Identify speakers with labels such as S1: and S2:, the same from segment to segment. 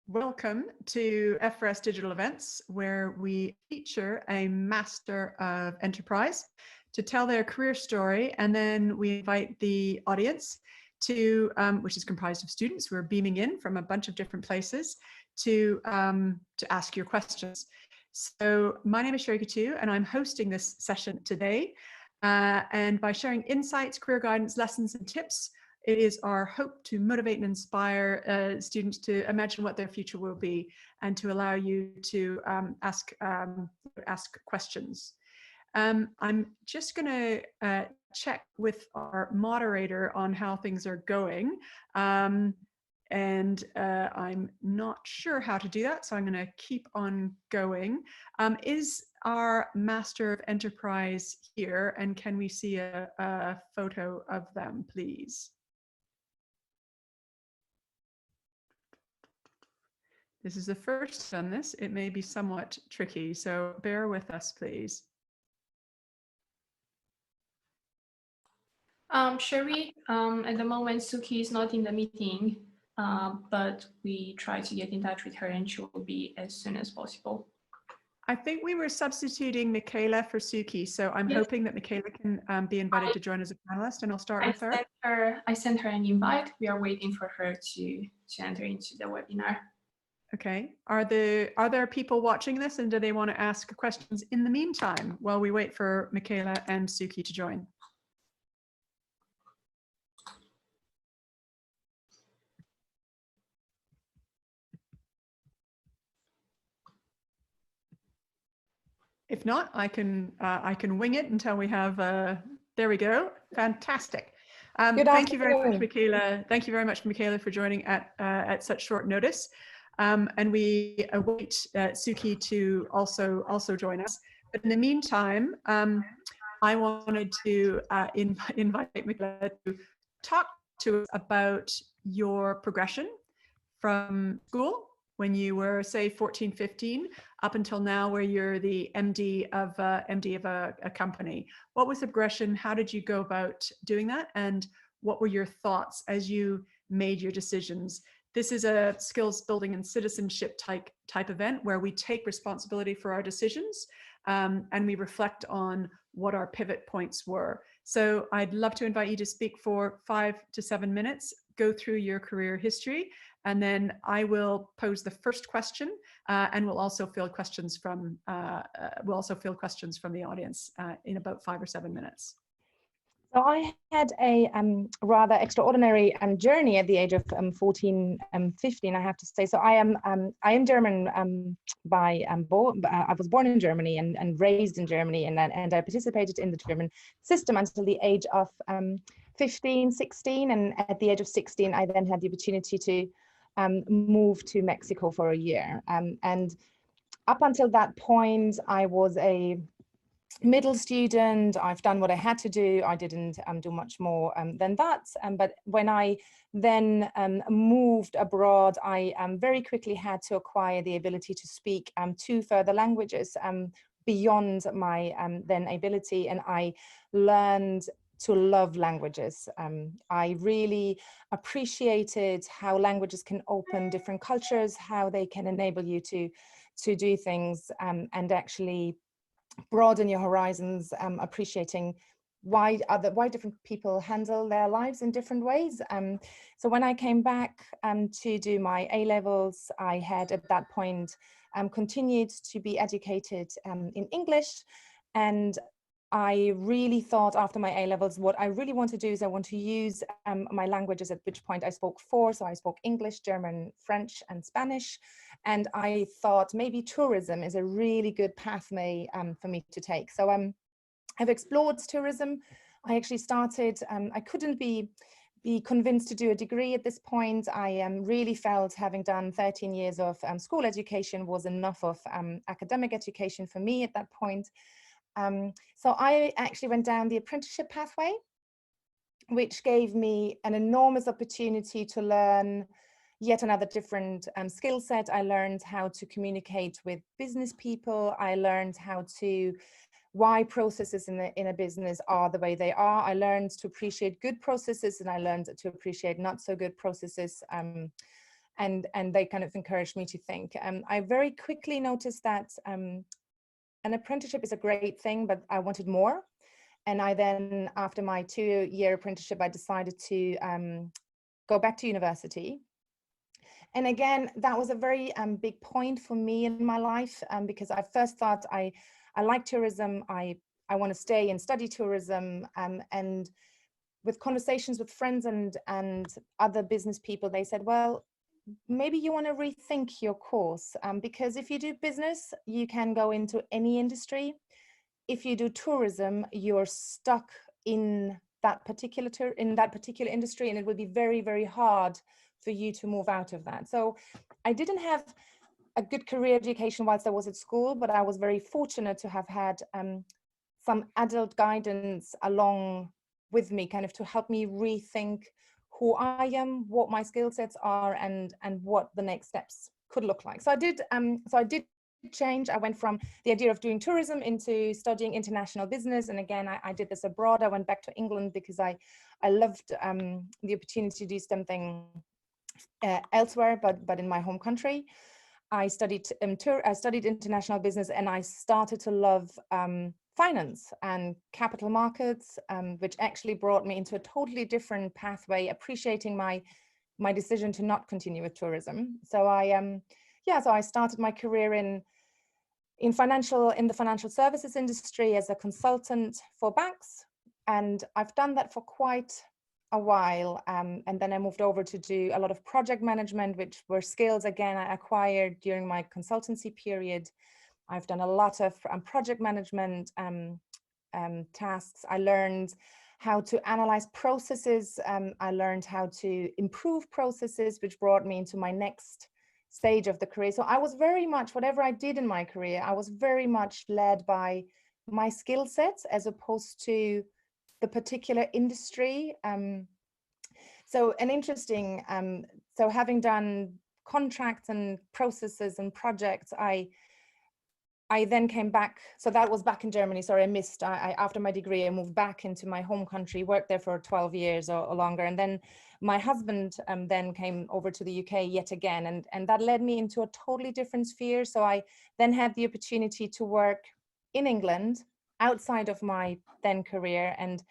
S1: Welcome to F4S Digital Events, where we feature a Master of Enterprise to tell their career story, and then we invite the audience to, which is comprised of students who are beaming in from a bunch of different places, to ask your questions. So my name is Sherry Coutu, and I'm hosting this session today. And by sharing insights, career guidance, lessons, and tips, it is our hope to motivate and inspire students to imagine what their future will be, and to allow you to ask questions. I'm just going to check with our moderator on how things are going. And I'm not sure how to do that, so I'm going to keep on going. Is our Master of Enterprise here, and can we see a photo of them, please? This is the first on this. It may be somewhat tricky, so bear with us, please.
S2: Sherry, at the moment, Suki is not in the meeting, but we try to get in touch with her and she will be as soon as possible.
S1: I think we were substituting Michaela for Suki, so I'm hoping that Michaela can be invited to join as a panelist, and I'll start with her.
S2: I sent her an invite. We are waiting for her to enter into the webinar.
S1: Okay. Are there people watching this, and do they want to ask questions in the meantime while we wait for Michaela and Suki to join? If not, I can wing it until we have. There we go. Fantastic. Thank you very much, Michaela. Thank you very much, Michaela, for joining at such short notice. And we await Suki to also join us. But in the meantime, I wanted to invite Michaela to talk to us about your progression from school when you were, say, 14, 15, up until now, where you're the MD of a company. What was the progression? How did you go about doing that? And what were your thoughts as you made your decisions? This is a skills building and citizenship type event where we take responsibility for our decisions, and we reflect on what our pivot points were. So I'd love to invite you to speak for 5 to 7 minutes, go through your career history, and then I will pose the first question, and we'll also field questions from the audience in about 5 or 7 minutes.
S3: So I had a rather extraordinary journey at the age of 14, 15, I have to say. So I am German I was born in Germany and raised in Germany, and I participated in the German system until the age of 15, 16. And at the age of 16, I then had the opportunity to move to Mexico for a year. And up until that point, I was a middle student. I've done what I had to do. I didn't do much more than that. But when I then moved abroad, I very quickly had to acquire the ability to speak 2 further languages beyond my then ability, and I learned to love languages. I really appreciated how languages can open different cultures, how they can enable you to do things and actually broaden your horizons, appreciating why different people handle their lives in different ways. So when I came back to do my A-levels, I had at that point continued to be educated in English, and I really thought after my A-levels, what I really want to do is I want to use my languages, at which point I spoke 4. So I spoke English, German, French, and Spanish. And I thought maybe tourism is a really good pathway for me to take. So I've explored tourism. I actually started, I couldn't be convinced to do a degree at this point. I really felt having done 13 years of school education was enough of academic education for me at that point. So I actually went down the apprenticeship pathway, which gave me an enormous opportunity to learn yet another different skill set. I learned how to communicate with business people. I learned why processes in a business are the way they are. I learned to appreciate good processes, and I learned to appreciate not so good processes. and they kind of encouraged me to think. I very quickly noticed that an apprenticeship is a great thing, but I wanted more. And I then, after my 2-year apprenticeship, I decided to go back to university. And again, that was a very big point for me in my life, because I first thought I like tourism. I want to stay and study tourism. And with conversations with friends and other business people, they said, well, maybe you want to rethink your course, because if you do business, you can go into any industry. If you do tourism, you're stuck in that particular industry, and it will be very, very hard for you to move out of that. So I didn't have a good career education whilst I was at school, but I was very fortunate to have had some adult guidance along with me, kind of to help me rethink who I am, what my skill sets are, and what the next steps could look like. So I did change. I went from the idea of doing tourism into studying international business. And again, I did this abroad. I went back to England because I loved the opportunity to do something elsewhere, but in my home country. I studied international business, and I started to love finance and capital markets, which actually brought me into a totally different pathway, appreciating my decision to not continue with tourism. So I started my career in the financial services industry as a consultant for banks, and I've done that for quite a while, and then I moved over to do a lot of project management, which were skills again I acquired during my consultancy period. I've done a lot of project management tasks. I learned how to analyze processes. I learned how to improve processes, which brought me into my next stage of the career. So I was very much, whatever I did in my career, I was very much led by my skill sets as opposed to the particular industry. So having done contracts and processes and projects, I then came back. So that was back in Germany. Sorry, after my degree, I moved back into my home country, worked there for 12 years or longer. And then my husband then came over to the UK yet again. And that led me into a totally different sphere. So I then had the opportunity to work in England outside of my then career, and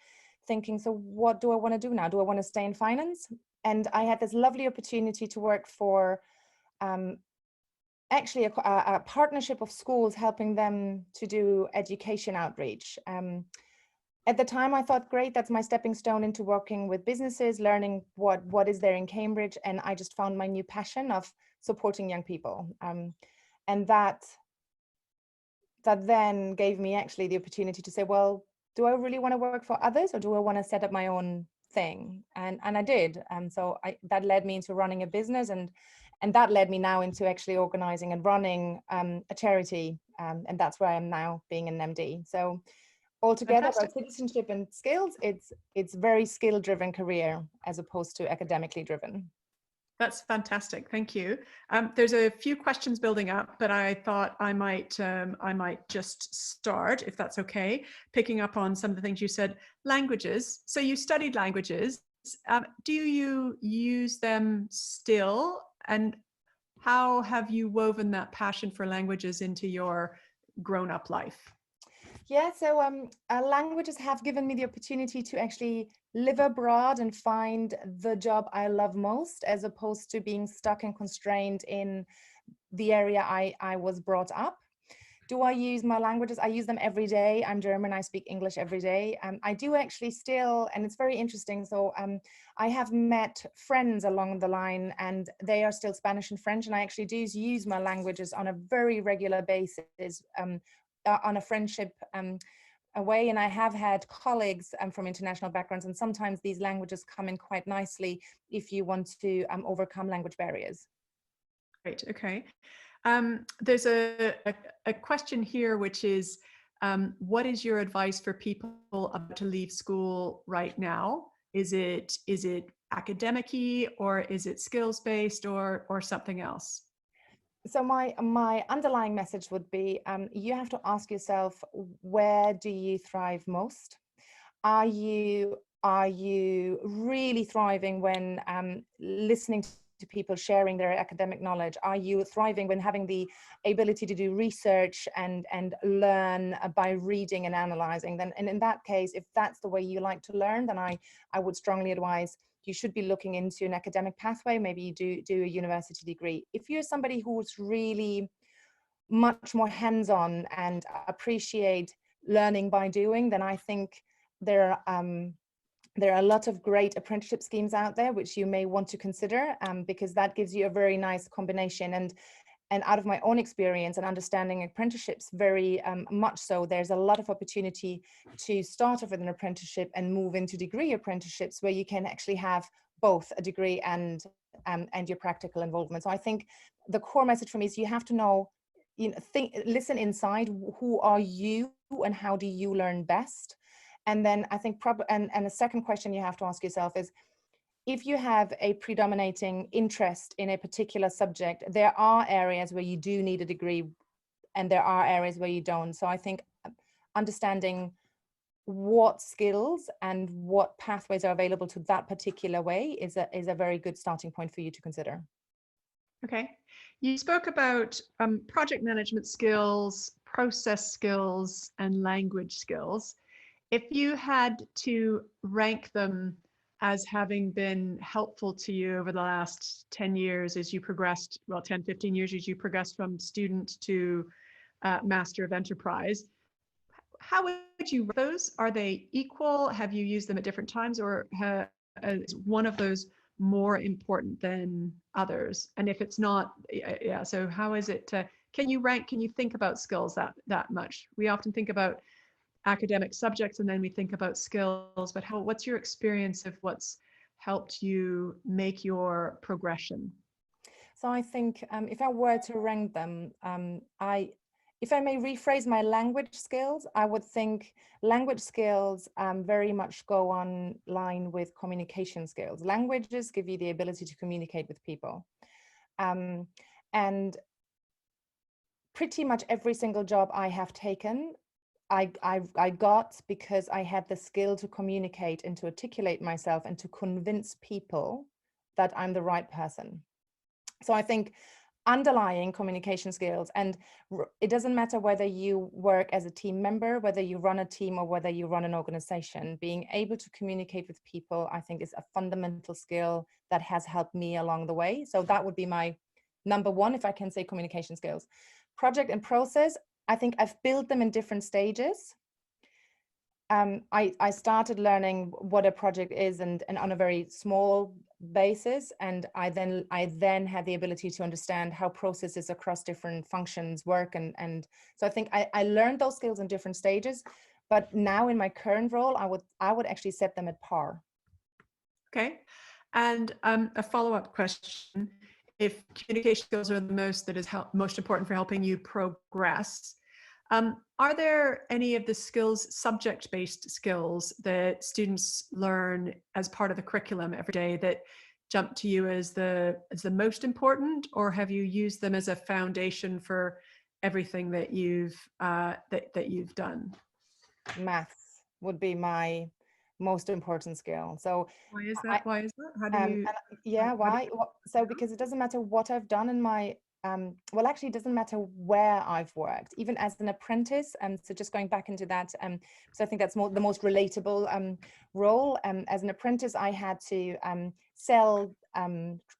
S3: thinking, so what do I want to do now? Do I want to stay in finance? And I had this lovely opportunity to work for actually a partnership of schools, helping them to do education outreach. At the time I thought, great, that's my stepping stone into working with businesses, learning what is there in Cambridge. And I just found my new passion of supporting young people. And that then gave me actually the opportunity to say, well, do I really want to work for others, or do I want to set up my own thing? And I did. So that led me into running a business, and that led me now into actually organizing and running a charity. And that's where I am now, being an MD. So altogether, about citizenship and skills, it's very skill-driven career as opposed to academically driven.
S1: That's fantastic. Thank you. There's a few questions building up, but I thought I might just start, if that's okay, picking up on some of the things you said. Languages. So you studied languages. Do you use them still? And how have you woven that passion for languages into your grown-up life?
S3: Yeah, so languages have given me the opportunity to actually live abroad and find the job I love most, as opposed to being stuck and constrained in the area I was brought up. Do I use my languages? I use them every day. I'm German, I speak English every day. I do actually still, and it's very interesting. So I have met friends along the line, and they are still Spanish and French, and I actually do use my languages on a very regular basis. On a friendship way, and I have had colleagues from international backgrounds, and sometimes these languages come in quite nicely if you want to overcome language barriers.
S1: Great. Okay. There's a question here, which is, what is your advice for people about to leave school right now? Is it academic-y, or is it skills-based, or something else?
S3: So my underlying message would be, you have to ask yourself, where do you thrive most? Are you really thriving when listening to people sharing their academic knowledge? Are you thriving when having the ability to do research and learn by reading and analyzing? Then, and in that case, if that's the way you like to learn, then I would strongly advise you should be looking into an academic pathway. Maybe you do a university degree. If you're somebody who's really much more hands-on and appreciate learning by doing, then I think there are a lot of great apprenticeship schemes out there which you may want to consider, because that gives you a very nice combination. And out of my own experience and understanding apprenticeships very much so, there's a lot of opportunity to start off with an apprenticeship and move into degree apprenticeships where you can actually have both a degree and your practical involvement. So I think the core message for me is you have to know, listen inside, who are you and how do you learn best? And then I think and a second question you have to ask yourself is, if you have a predominating interest in a particular subject, there are areas where you do need a degree and there are areas where you don't. So I think understanding what skills and what pathways are available to that particular way is a very good starting point for you to consider.
S1: Okay. You spoke about project management skills, process skills, and language skills. If you had to rank them as having been helpful to you over the last 10 years as you progressed, well, 10, 15 years as you progressed from student to master of enterprise, how would you rate those? Are they equal? Have you used them at different times, or is one of those more important than others? And if it's not, yeah, so how is it, can you rank, can you think about skills that much? We often think about academic subjects and then we think about skills, but what's your experience of what's helped you make your progression?
S3: So I think if I were to rank them, if I may rephrase my language skills, I would think language skills very much go on line with communication skills. Languages give you the ability to communicate with people. And pretty much every single job I have taken, I got because I had the skill to communicate and to articulate myself and to convince people that I'm the right person. So I think underlying communication skills, and it doesn't matter whether you work as a team member, whether you run a team or whether you run an organization, being able to communicate with people, I think, is a fundamental skill that has helped me along the way. So that would be my number one, if I can say communication skills. Project and process, I think I've built them in different stages. I started learning what a project is and on a very small basis, and I then had the ability to understand how processes across different functions work, and so I think I learned those skills in different stages, but now in my current role I would actually set them at par.
S1: Okay, and a follow-up question: if communication skills are the most important for helping you progress, are there any of the subject-based skills that students learn as part of the curriculum every day that jump to you as the most important, or have you used them as a foundation for everything that you've done?
S3: Maths would be my most important skill. So
S1: why is that? How do you?
S3: Why? So because it doesn't matter what I've done in my well, actually, it doesn't matter where I've worked, even as an apprentice. So just going back into that, so I think that's the most relatable role. As an apprentice, I had to sell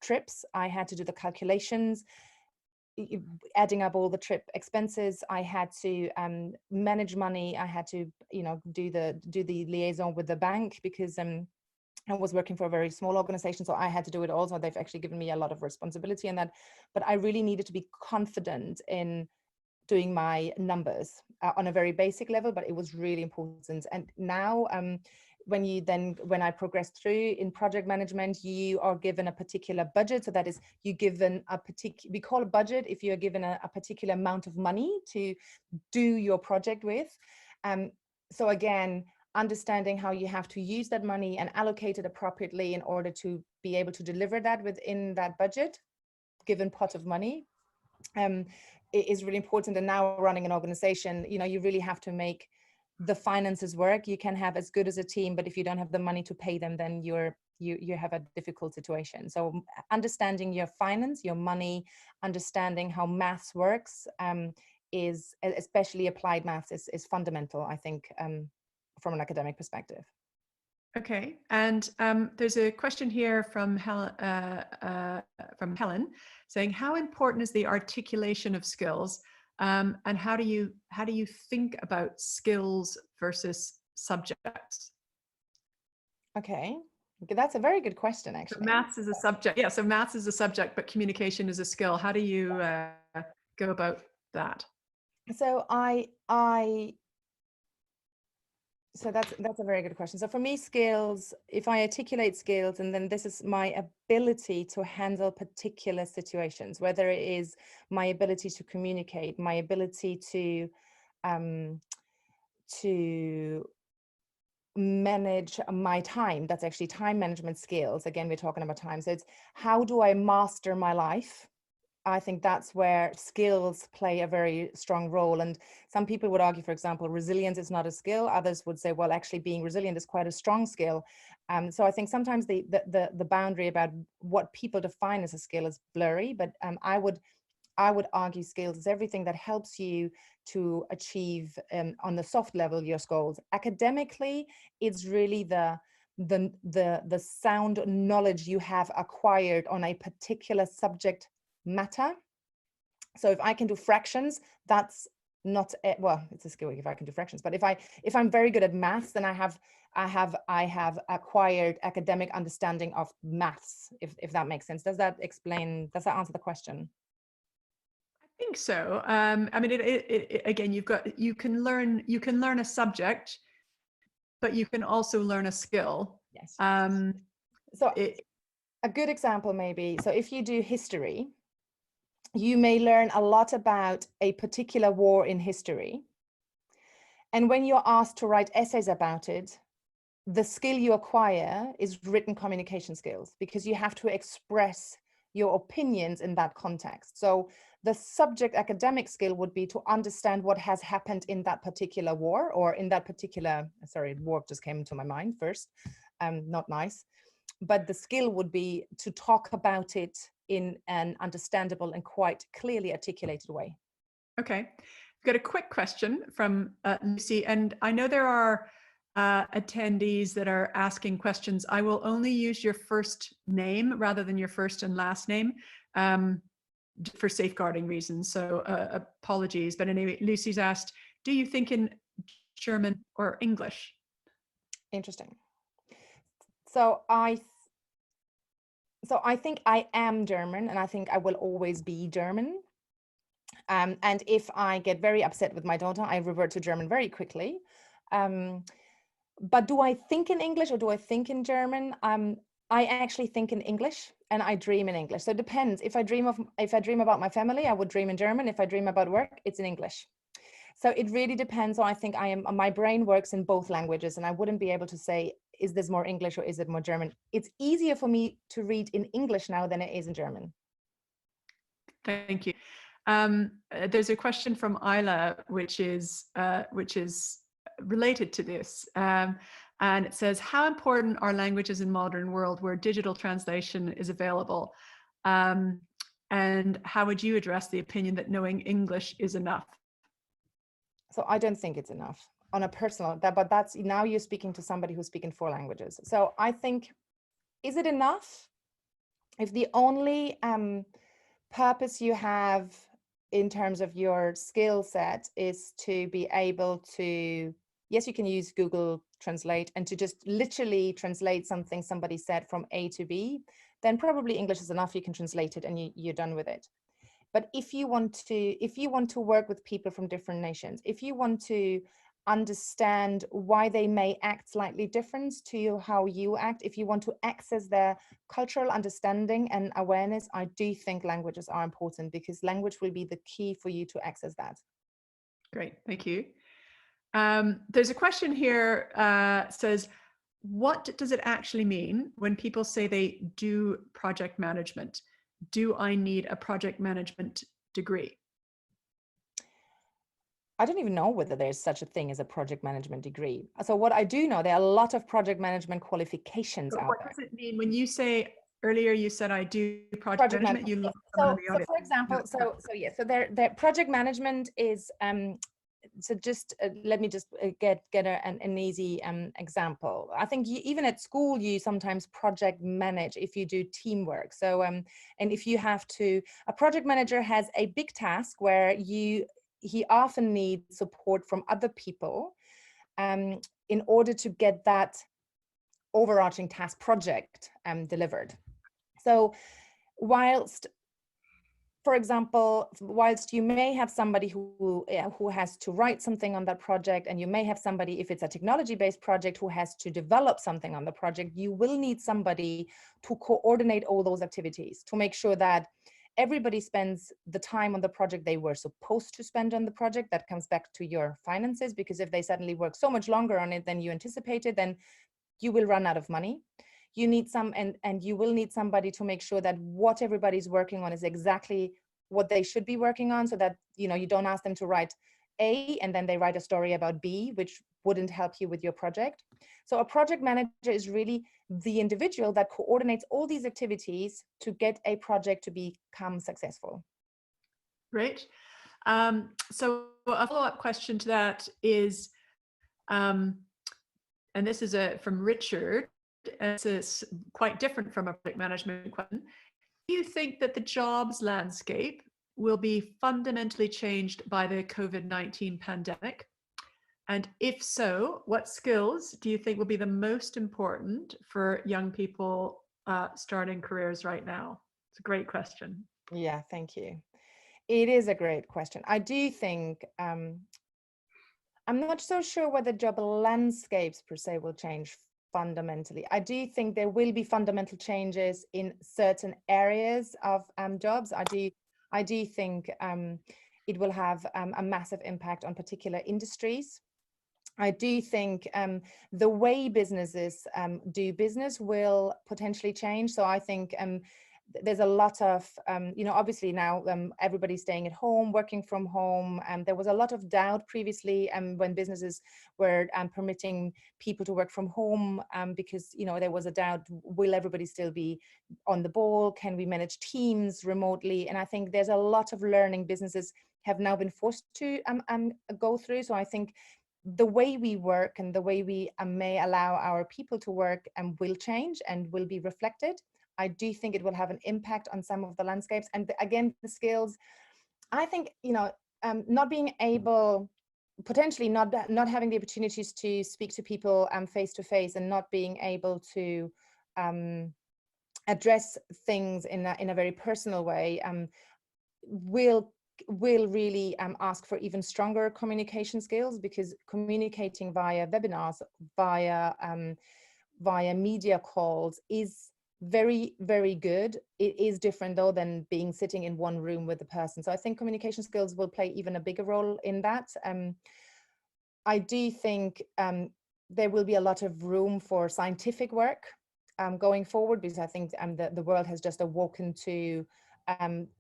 S3: trips. I had to do the calculations, adding up all the trip expenses. I had to manage money. I had to, do the liaison with the bank, because I was working for a very small organization, so I had to do it also. They've actually given me a lot of responsibility in that, but I really needed to be confident in doing my numbers on a very basic level, but it was really important. And now when I progressed through in project management, you are given a particular budget. So that is, you're given we call a budget if you're given a particular amount of money to do your project with. So again, understanding how you have to use that money and allocate it appropriately in order to be able to deliver that within that budget, given pot of money, it is really important. And now running an organization, you really have to make the finances work. You can have as good as a team, but if you don't have the money to pay them, then you're you have a difficult situation. So understanding your finance, your money, understanding how maths works, is, especially applied maths, is fundamental, I think, from an academic perspective.
S1: Okay, and there's a question here from Helen saying, how important is the articulation of skills, and how do you think about skills versus subjects?
S3: Okay, that's a very good question, actually.
S1: So maths is a subject, yeah. So maths is a subject, but communication is a skill. How do you go about that?
S3: So so that's a very good question. So for me, skills, if I articulate skills, and then this is my ability to handle particular situations, whether it is my ability to communicate, my ability to manage my time. That's actually time management skills. Again, we're talking about time. So it's how do I master my life? I think that's where skills play a very strong role. And some people would argue, for example, resilience is not a skill. Others would say, well, actually being resilient is quite a strong skill. So I think sometimes the boundary about what people define as a skill is blurry, but I would argue skills is everything that helps you to achieve on the soft level your goals. Academically, it's really the sound knowledge you have acquired on a particular subject matter. So if I can do fractions, that's not well, it's a skill if I can do fractions, but if I'm very good at maths, then I have acquired academic understanding of maths, if that makes sense. Does that answer the question?
S1: I think so. I mean, again, you can learn a subject, but you can also learn a skill.
S3: Yes. So a good example maybe, so if you do history, you may learn a lot about a particular war in history. And when you're asked to write essays about it, the skill you acquire is written communication skills, because you have to express your opinions in that context. So the subject academic skill would be to understand what has happened in that particular war, or in that particular, sorry, war just came into my mind first, not nice. But the skill would be to talk about it in an understandable and quite clearly articulated way.
S1: Okay, I've got a quick question from Lucy, and I know there are attendees that are asking questions. I will only use your first name rather than your first and last name for safeguarding reasons, so apologies. But anyway, Lucy's asked, do you think in German or English?
S3: Interesting. So I think I am German, and I think I will always be German. And if I get very upset with my daughter, I revert to German very quickly. But do I think in English or do I think in German? I actually think in English, and I dream in English. So it depends. If I dream about my family, I would dream in German. If I dream about work, it's in English. So it really depends. So I think my brain works in both languages, and I wouldn't be able to say, is this more English or is it more German? It's easier for me to read in English now than it is in German.
S1: Thank you. There's a question from Isla, which is related to this. And it says, how important are languages in modern world where digital translation is available? And how would you address the opinion that knowing English is enough?
S3: So I don't think it's enough on a personal, but that's, now you're speaking to somebody who's speaking 4 languages. So I think, is it enough? If the only purpose you have in terms of your skill set is to be able to, yes, you can use Google Translate and to just literally translate something somebody said from A to B, then probably English is enough. You can translate it and you're done with it. But if you want to work with people from different nations, if you want to understand why they may act slightly different to how you act, if you want to access their cultural understanding and awareness, I do think languages are important, because language will be the key for you to access that.
S1: Great, thank you. There's a question here, says, what does it actually mean when people say they do project management? Do I need a project management degree?
S3: I don't even know whether there's such a thing as a project management degree. So what I do know, there are a lot of project management qualifications out
S1: what
S3: there.
S1: What does it mean when you say, earlier you said I do project management, you look
S3: so for example, so there project management is so just let me just get an easy example. I think even at school you sometimes project manage if you do teamwork. So and if you have to, a project manager has a big task where he often needs support from other people in order to get that overarching task project delivered. So whilst, for example, whilst you may have somebody who has to write something on that project, and you may have somebody, if it's a technology-based project, who has to develop something on the project, you will need somebody to coordinate all those activities, to make sure that everybody spends the time on the project they were supposed to spend on the project. That comes back to your finances, because if they suddenly work so much longer on it than you anticipated, then you will run out of money. You need and you will need somebody to make sure that what everybody's working on is exactly what they should be working on, so that, you know, you don't ask them to write A and then they write a story about B, which wouldn't help you with your project. So a project manager is really the individual that coordinates all these activities to get a project to become successful.
S1: Great. So a follow-up question to that is, and this is from Richard, and this is quite different from a project management question. Do you think that the jobs landscape will be fundamentally changed by the COVID-19 pandemic? And if so, what skills do you think will be the most important for young people starting careers right now? It's a great question.
S3: Yeah, thank you. It is a great question. I do think, I'm not so sure whether job landscapes per se will change fundamentally. I do think there will be fundamental changes in certain areas of jobs. I do think it will have a massive impact on particular industries. I do think the way businesses do business will potentially change. So I think there's a lot of, you know, obviously now everybody's staying at home, working from home. There was a lot of doubt previously when businesses were permitting people to work from home because, you know, there was a doubt, will everybody still be on the ball? Can we manage teams remotely? And I think there's a lot of learning businesses have now been forced to go through. So I think the way we work and the way we may allow our people to work will change and will be reflected. I do think it will have an impact on some of the landscapes. And again, the skills, I think, you know, not being able, potentially not having the opportunities to speak to people face to face, and not being able to address things in a very personal way will really ask for even stronger communication skills, because communicating via webinars, via media calls is very, very good. It is different though than being sitting in one room with a person. So I think communication skills will play even a bigger role in that. I do think there will be a lot of room for scientific work going forward, because I think the world has just awoken to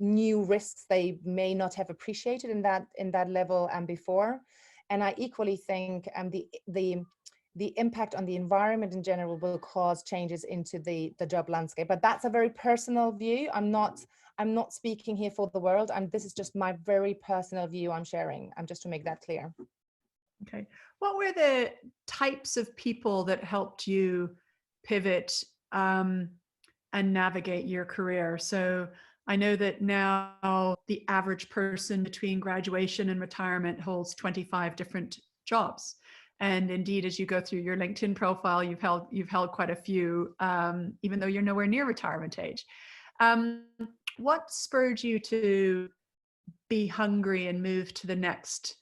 S3: new risks they may not have appreciated in that level before. And I equally think the impact on the environment in general will cause changes into the job landscape. But that's a very personal view. I'm not speaking here for the world, and this is just my very personal view I'm sharing, just to make that clear.
S1: Okay. What were the types of people that helped you pivot and navigate your career? So I know that now the average person between graduation and retirement holds 25 different jobs. And indeed, as you go through your LinkedIn profile, you've held quite a few, even though you're nowhere near retirement age. What spurred you to be hungry and move to the next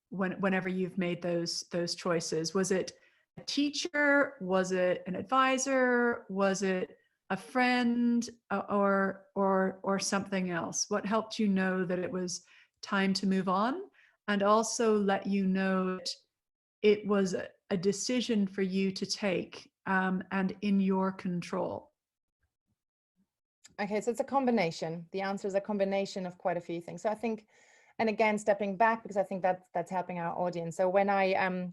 S1: whenever you've made those choices? Was it a teacher? Was it an advisor? Was it a friend, or something else? What helped you know that it was time to move on, and also let you know that it was a decision for you to take and in your control?
S3: Okay, so it's a combination. The answer is a combination of quite a few things. So I think And again, stepping back, because I think that's helping our audience. So when I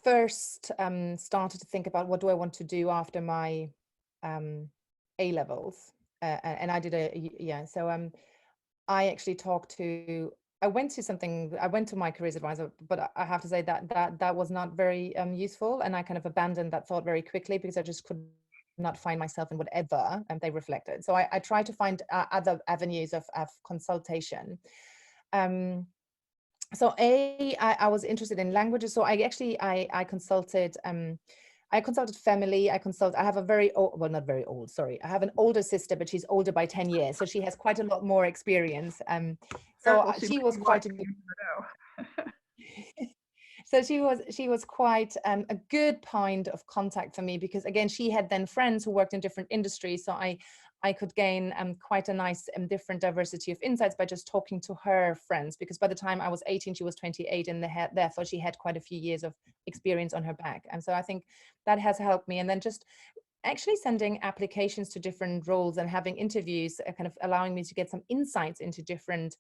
S3: first started to think about what do I want to do after my A levels, and I did I actually I went to my careers advisor, but I have to say that was not very useful, and I kind of abandoned that thought very quickly because I just could not find myself in whatever they reflected. So I tried to find other avenues of consultation. So I was interested in languages. So I consulted family. I have a very old, well, not very old, sorry. I have an older sister, but she's older by 10 years. So she has quite a lot more experience. So she was quite a good, so she was quite a good point of contact for me, because again, she had then friends who worked in different industries. So I could gain quite a nice different diversity of insights by just talking to her friends, because by the time I was 18, she was 28, and therefore she had quite a few years of experience on her back. And so I think that has helped me. And then just actually sending applications to different roles and having interviews, kind of allowing me to get some insights into different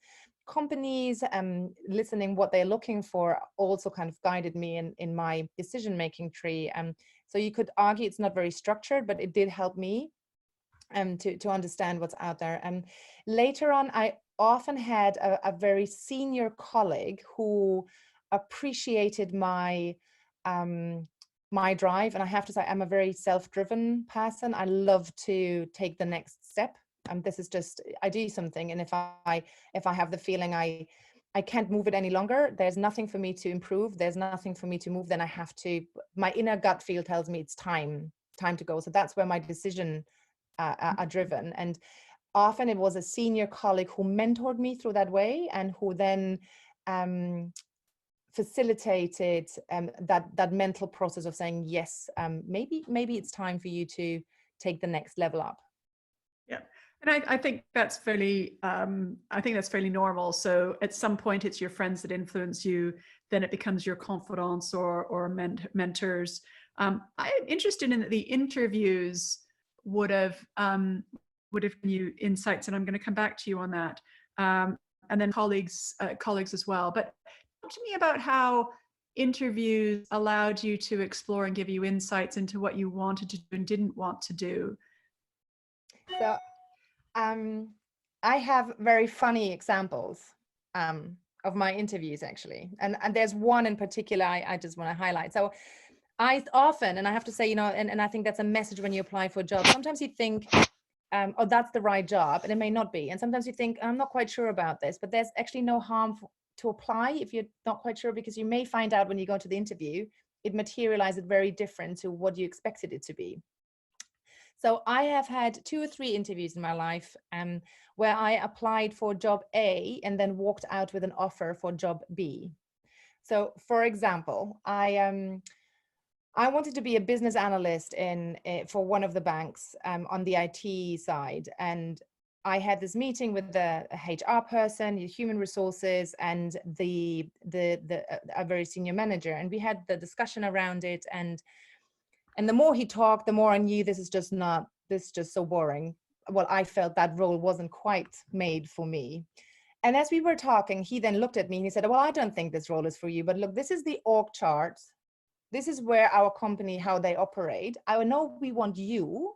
S3: companies, listening what they're looking for, also kind of guided me in my decision-making tree. So you could argue it's not very structured, but it did help me to understand what's out there. And later on, I often had a very senior colleague who appreciated my my drive. And I have to say, I'm a very self-driven person. I love to take the next step. This is just, I do something, and if I have the feeling I can't move it any longer, there's nothing for me to improve, there's nothing for me to move, then I have to, my inner gut feel tells me it's time to go. So that's where my decision are driven. And often it was a senior colleague who mentored me through that way, and who then facilitated that mental process of saying, yes, maybe it's time for you to take the next level up.
S1: Yeah. And I think that's fairly normal. So at some point it's your friends that influence you, then it becomes your confidants or mentors. I'm interested in that the interviews would have given you insights, and I'm going to come back to you on that. And then colleagues as well. But talk to me about how interviews allowed you to explore and give you insights into what you wanted to do and didn't want to do.
S3: So I have very funny examples of my interviews, actually. And there's one in particular I just want to highlight. So I often, and I have to say, and I think that's a message when you apply for a job. Sometimes you think, oh, that's the right job, and it may not be. And sometimes you think, I'm not quite sure about this, but there's actually no harm to apply if you're not quite sure, because you may find out when you go to the interview, it materializes very different to what you expected it to be. So I have had 2 or 3 interviews in my life where I applied for job A and then walked out with an offer for job B. So for example, I wanted to be a business analyst for one of the banks on the IT side. And I had this meeting with the HR person, human resources, and a very senior manager. And we had the discussion around it. And the more he talked, the more I knew this is just so boring. Well, I felt that role wasn't quite made for me. And as we were talking, he then looked at me and he said, well, I don't think this role is for you, but look, this is the org chart. This is where our company, how they operate. I know we want you,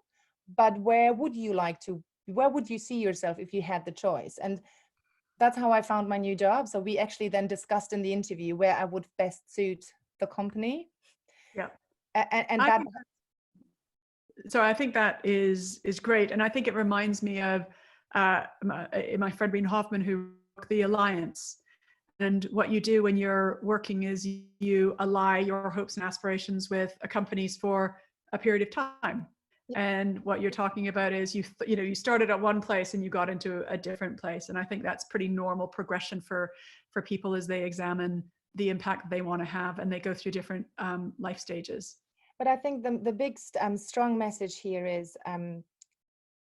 S3: but where would you see yourself if you had the choice? And that's how I found my new job. So we actually then discussed in the interview where I would best suit the company.
S1: Yeah. So I think that is great. And I think it reminds me of my friend Reen Hoffman, who worked the Alliance. And what you do when you're working is you ally your hopes and aspirations with companies for a period of time. And what you're talking about is you started at one place and you got into a different place. And I think that's pretty normal progression for people as they examine the impact they want to have, and they go through different life stages.
S3: But I think the big strong message here is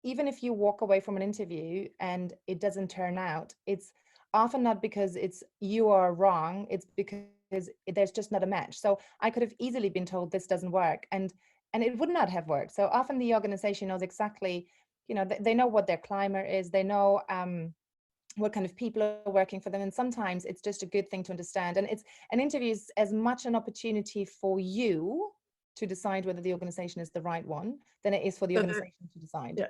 S3: even if you walk away from an interview and it doesn't turn out, it's often not because you are wrong, it's because there's just not a match. So I could have easily been told this doesn't work, and it would not have worked. So often the organization knows exactly, they know what their climate is, they know what kind of people are working for them. And sometimes it's just a good thing to understand. And it's an interview is as much an opportunity for you to decide whether the organization is the right one than it is for the organization to decide.
S1: Yeah.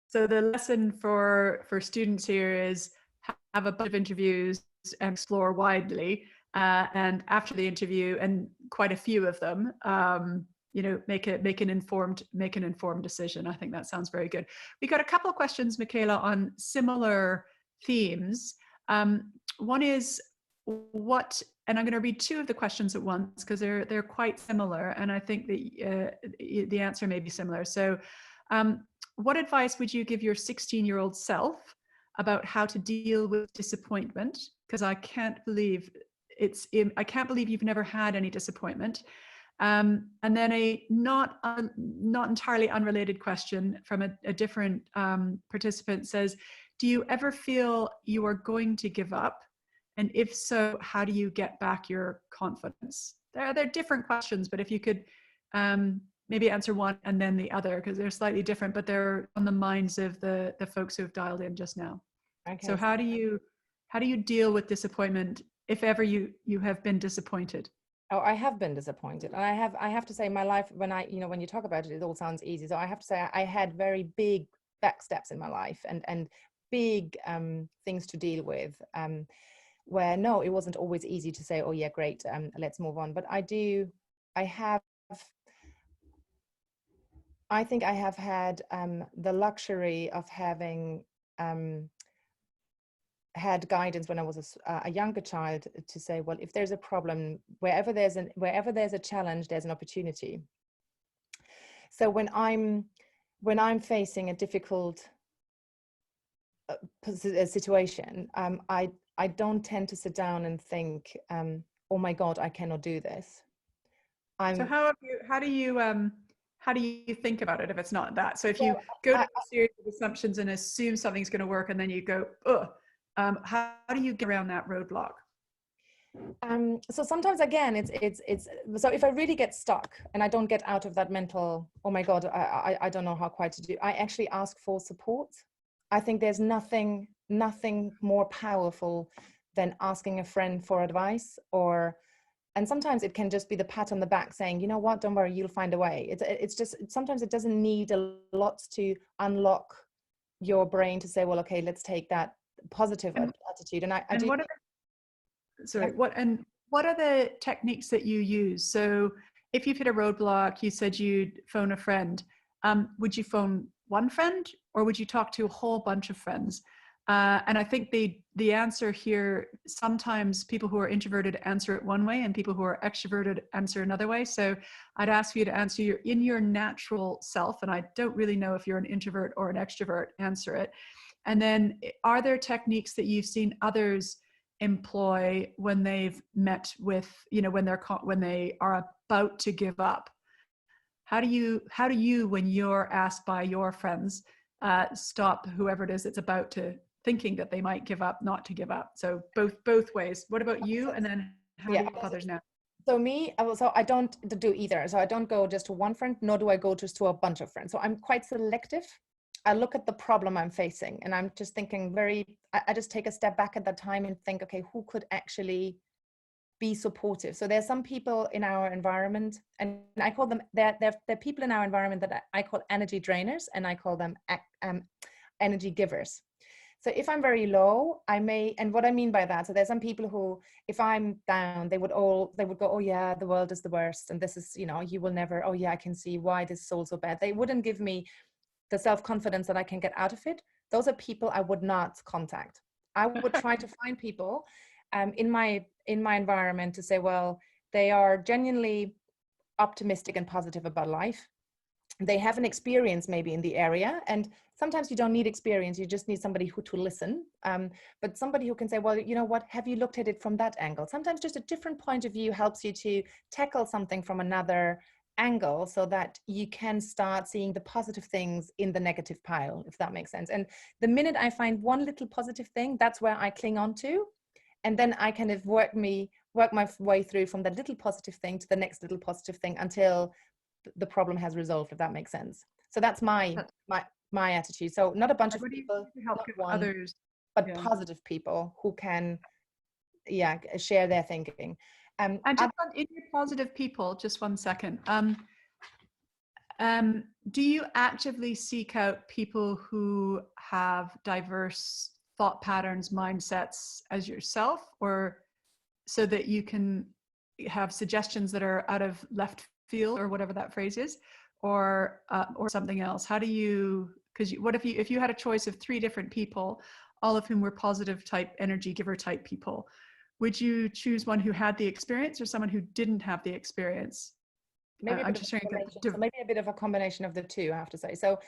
S1: So the lesson for students here is have a bunch of interviews and explore widely. And after the interview, and quite a few of them, you know, make an informed decision. I think that sounds very good. We got a couple of questions, Michaela, on similar themes. One is what, and I'm going to read two of the questions at once because they're quite similar, and I think that the answer may be similar. So, what advice would you give your 16-year-old self about how to deal with disappointment? Because I can't believe you've never had any disappointment. And then a not entirely unrelated question from a different participant says, do you ever feel you are going to give up? And if so, how do you get back your confidence? They're different questions, but if you could maybe answer one and then the other, because they're slightly different, but they're on the minds of the folks who have dialed in just now. Okay. So how do you deal with disappointment if ever you have been disappointed?
S3: Oh, I have been disappointed. And I have to say my life, when you talk about it, it all sounds easy. So I have to say I had very big back steps in my life and big things to deal with, where no, it wasn't always easy to say, oh yeah, great, let's move on. But I think I have had the luxury of having had guidance when I was a younger child to say, well, if there's a problem, wherever there's a challenge, there's an opportunity. So when I'm facing a difficult situation, I don't tend to sit down and think, oh my God, I cannot do this.
S1: So how do you think about it if it's not that? So if you go to a series of assumptions and assume something's going to work, and then you go, ugh, how do you get around that roadblock?
S3: So sometimes, again, it's so if I really get stuck and I don't get out of that mental, oh my God, I don't know how quite to do, I actually ask for support. I think there's nothing more powerful than asking a friend for advice, and sometimes it can just be the pat on the back saying, you know what, don't worry, you'll find a way. It's just, sometimes it doesn't need a lot to unlock your brain to say, well, okay, let's take that positive attitude.
S1: What are the techniques that you use? So if you've hit a roadblock, you said you'd phone a friend. Would you phone one friend, or would you talk to a whole bunch of friends? And I think the answer here, sometimes people who are introverted answer it one way and people who are extroverted answer another way. So I'd ask you to answer in your natural self, and I don't really know if you're an introvert or an extrovert, answer it. And then are there techniques that you've seen others employ when they've met with, when they are about to give up? How do you, when you're asked by your friends, stop whoever it is that's about to thinking that they might give up, not to give up? So both ways. What about you? And then how do you help others now?
S3: So I don't do either. So I don't go just to one friend, nor do I go just to a bunch of friends. So I'm quite selective. I look at the problem I'm facing, and I'm just thinking I just take a step back at that time and think, okay, who could actually be supportive? So there's some people in our environment, and I call them, they're people in our environment that I call energy drainers, and I call them energy givers. So if I'm very low, and what I mean by that, so there's some people who, if I'm down, they would go, oh yeah, the world is the worst, and this is, you will never, oh yeah, I can see why this is all so bad. They wouldn't give me the self-confidence that I can get out of it. Those are people I would not contact. I would try to find people in my environment to say, well, they are genuinely optimistic and positive about life. They have an experience maybe in the area, and sometimes you don't need experience, you just need somebody to listen, but somebody who can say, well, you know what, have you looked at it from that angle? Sometimes just a different point of view helps you to tackle something from another angle, so that you can start seeing the positive things in the negative pile, if that makes sense. And the minute I find one little positive thing, that's where I cling on to, and then I kind of work my way through from that little positive thing to the next little positive thing until the problem has resolved, if that makes sense. So that's my attitude. So not a bunch of people
S1: help others
S3: but positive people who can, share their thinking.
S1: And just in your positive people, just 1 second. Do you actively seek out people who have diverse thought patterns, mindsets as yourself, or so that you can have suggestions that are out of left field, or whatever that phrase is, or something else? How do you, because what if you had a choice of 3 different people, all of whom were positive type energy giver type people, would you choose one who had the experience or someone who didn't have the experience?
S3: Maybe maybe a bit of a combination of the two, I have to say. So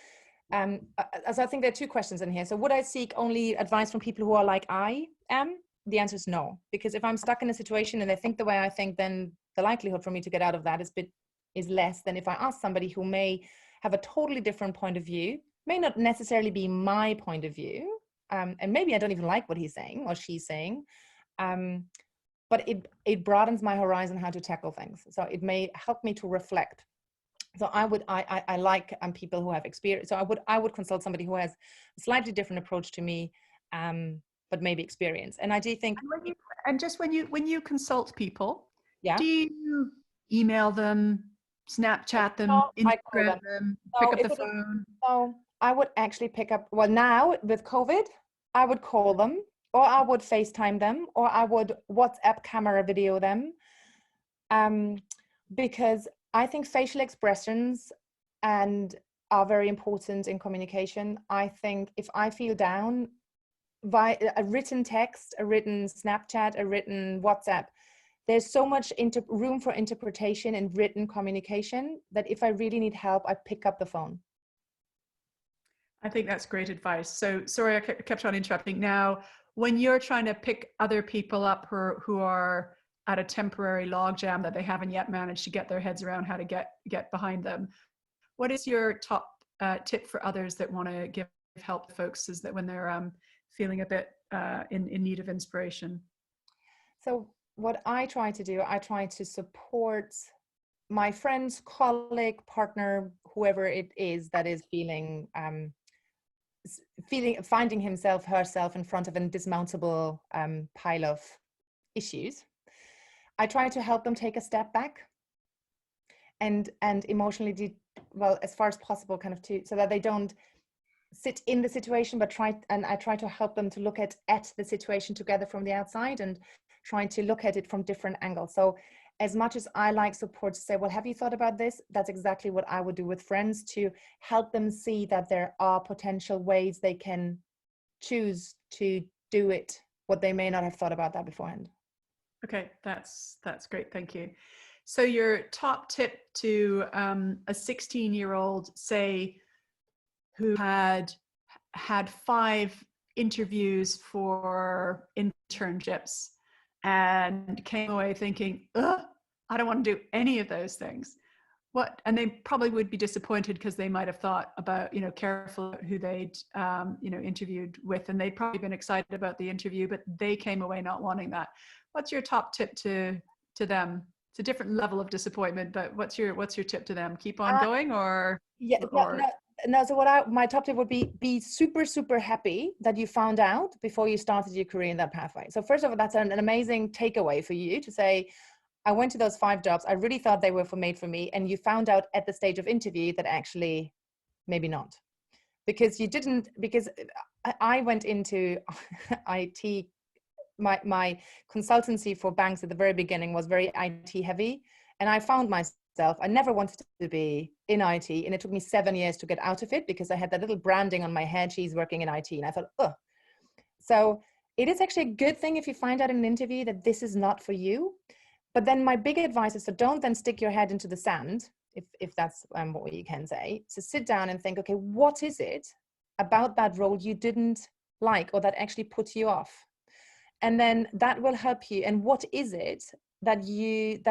S3: as I think there are 2 questions in here. So would I seek only advice from people who are like I am? The answer is no, because if I'm stuck in a situation and they think the way I think, then the likelihood for me to get out of that is less than if I ask somebody who may have a totally different point of view, may not necessarily be my point of view, and maybe I don't even like what he's saying or she's saying, but it broadens my horizon how to tackle things. So it may help me to reflect. So I like people who have experience. So I would consult somebody who has a slightly different approach to me, but maybe experience. And I do think,
S1: when you consult people,
S3: yeah,
S1: do you email them, Snapchat them, Instagram them, pick up the phone?
S3: So I would actually pick up. Well, now with COVID, I would call them, or I would FaceTime them, or I would WhatsApp camera video them, because I think facial expressions are very important in communication. I think if I feel down, by a written text, a written Snapchat, a written WhatsApp, there's so much room for interpretation in written communication that if I really need help, I pick up the phone.
S1: I think that's great advice. So sorry, I kept on interrupting. Now, when you're trying to pick other people up who are at a temporary logjam that they haven't yet managed to get their heads around how to get behind them, what is your top tip for others that want to give help to folks, is that when they're feeling a bit in need of inspiration?
S3: So what I try to do, I try to support my friend's colleague, partner, whoever it is that is finding himself, herself in front of an dismountable pile of issues. I try to help them take a step back and emotionally as far as possible, kind of so that they don't sit in the situation, but I try to help them to look at the situation together from the outside and trying to look at it from different angles. So as much as I like support to say, well, have you thought about this? That's exactly what I would do with friends, to help them see that there are potential ways they can choose to do it, what they may not have thought about that beforehand.
S1: Okay, that's great. Thank you. So your top tip to a 16-year-old, say, who had 5 interviews for internships and came away thinking, I don't want to do any of those things. And they probably would be disappointed because they might have thought about, careful who they'd, interviewed with, and they'd probably been excited about the interview, but they came away not wanting that. What's your top tip to them? It's a different level of disappointment, but what's your tip to them? Keep on going, or?
S3: Yeah, no. So my top tip would be super, super happy that you found out before you started your career in that pathway. So first of all, that's an amazing takeaway for you to say, I went to those 5 jobs. I really thought they were made for me. And you found out at the stage of interview that actually maybe not, because I went into IT. My consultancy for banks at the very beginning was very IT heavy. And I found myself, I never wanted to be in IT. And it took me 7 years to get out of it because I had that little branding on my head, she's working in IT. And I thought, oh. So it is actually a good thing if you find out in an interview that this is not for you. But then my big advice is to don't then stick your head into the sand, if that's what you can say. So sit down and think, okay, what is it about that role you didn't like or that actually put you off? And then that will help you. And what is it that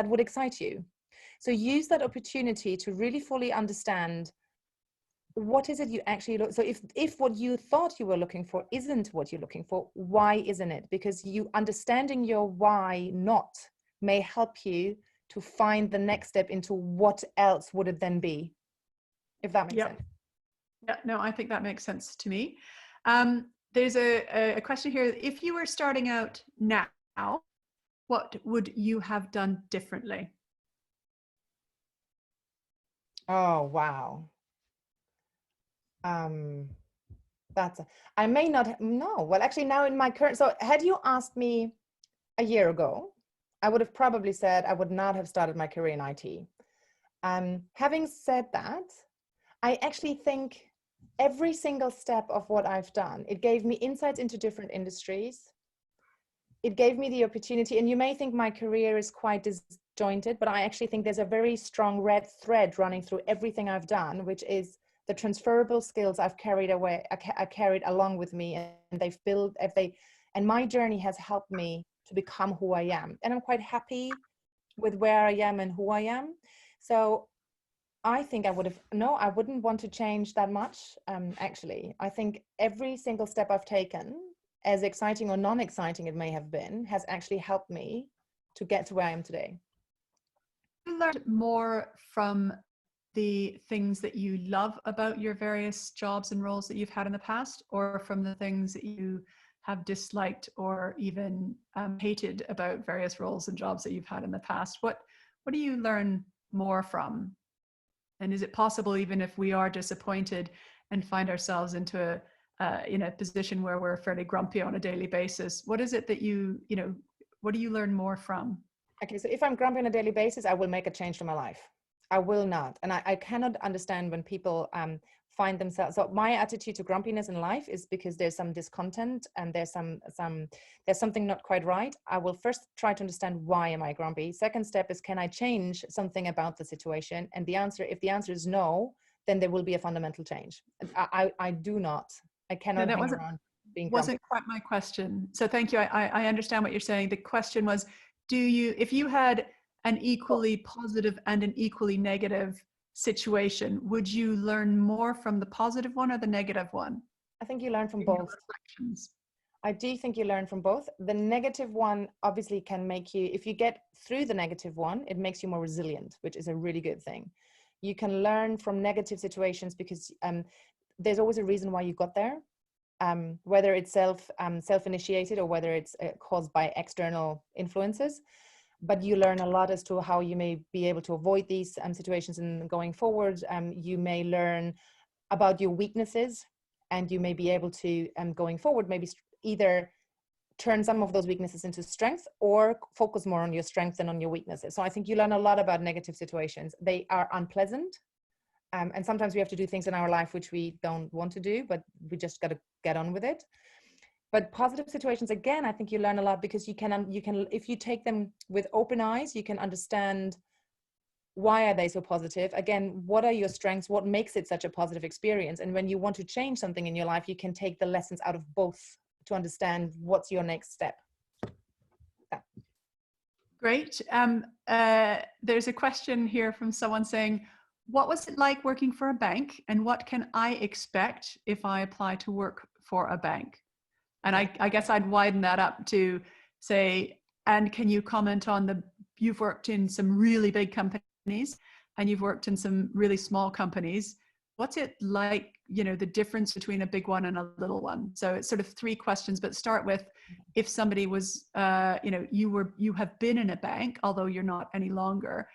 S3: would excite you? So use that opportunity to really fully understand what is it you actually look. So if what you thought you were looking for isn't what you're looking for, why isn't it? Because you understanding your why not may help you to find the next step into what else would it then be, if that makes sense.
S1: Yeah, no, I think that makes sense to me. There's a question here. If you were starting out now, what would you have done differently?
S3: Oh, wow. I may not know. Well, actually now in my current, so had you asked me a year ago, I would have probably said I would not have started my career in IT. Having said that, I actually think every single step of what I've done, it gave me insights into different industries. It gave me the opportunity, and you may think my career is quite disjointed, but I actually think there's a very strong red thread running through everything I've done, which is the transferable skills I've carried along with me, and they've built, and my journey has helped me to become who I am. And I'm quite happy with where I am and who I am. So I think I wouldn't want to change that much. Actually, I think every single step I've taken, as exciting or non-exciting it may have been, has actually helped me to get to where I am today.
S1: You learned more from the things that you love about your various jobs and roles that you've had in the past, or from the things that you have disliked or even hated about various roles and jobs that you've had in the past? What do you learn more from? And is it possible, even if we are disappointed and find ourselves into in a position where we're fairly grumpy on a daily basis, what is it that what do you learn more from?
S3: Okay, so if I'm grumpy on a daily basis, I will make a change to my life. I will not. And I cannot understand when people find themselves. So my attitude to grumpiness in life is because there's some discontent and there's something not quite right. I will first try to understand why am I grumpy. Second step is, can I change something about the situation? And if the answer is no, then there will be a fundamental change. I do not. I cannot hang around being grumpy.
S1: Wasn't quite my question. So thank you. I understand what you're saying. The question was, if you had an equally positive and an equally negative situation, would you learn more from the positive one or the negative one?
S3: I think you learn from both. I do think you learn from both. The negative one obviously can make you, if you get through the negative one, it makes you more resilient, which is a really good thing. You can learn from negative situations because there's always a reason why you got there, whether it's self-initiated or whether it's caused by external influences. But you learn a lot as to how you may be able to avoid these situations and going forward. You may learn about your weaknesses, and you may be able to, going forward, maybe either turn some of those weaknesses into strength or focus more on your strengths than on your weaknesses. So I think you learn a lot about negative situations. They are unpleasant. And sometimes we have to do things in our life which we don't want to do, but we just got to get on with it. But positive situations, again, I think you learn a lot because you can, if you take them with open eyes, you can understand why are they so positive? Again, what are your strengths? What makes it such a positive experience? And when you want to change something in your life, you can take the lessons out of both to understand what's your next step. Yeah.
S1: Great. There's a question here from someone saying, what was it like working for a bank, and what can I expect if I apply to work for a bank? And I guess I'd widen that up to say, and can you comment on you've worked in some really big companies and you've worked in some really small companies. What's it like, the difference between a big one and a little one? So it's sort of three questions, but start with, if somebody was, you have been in a bank, although you're not any longer,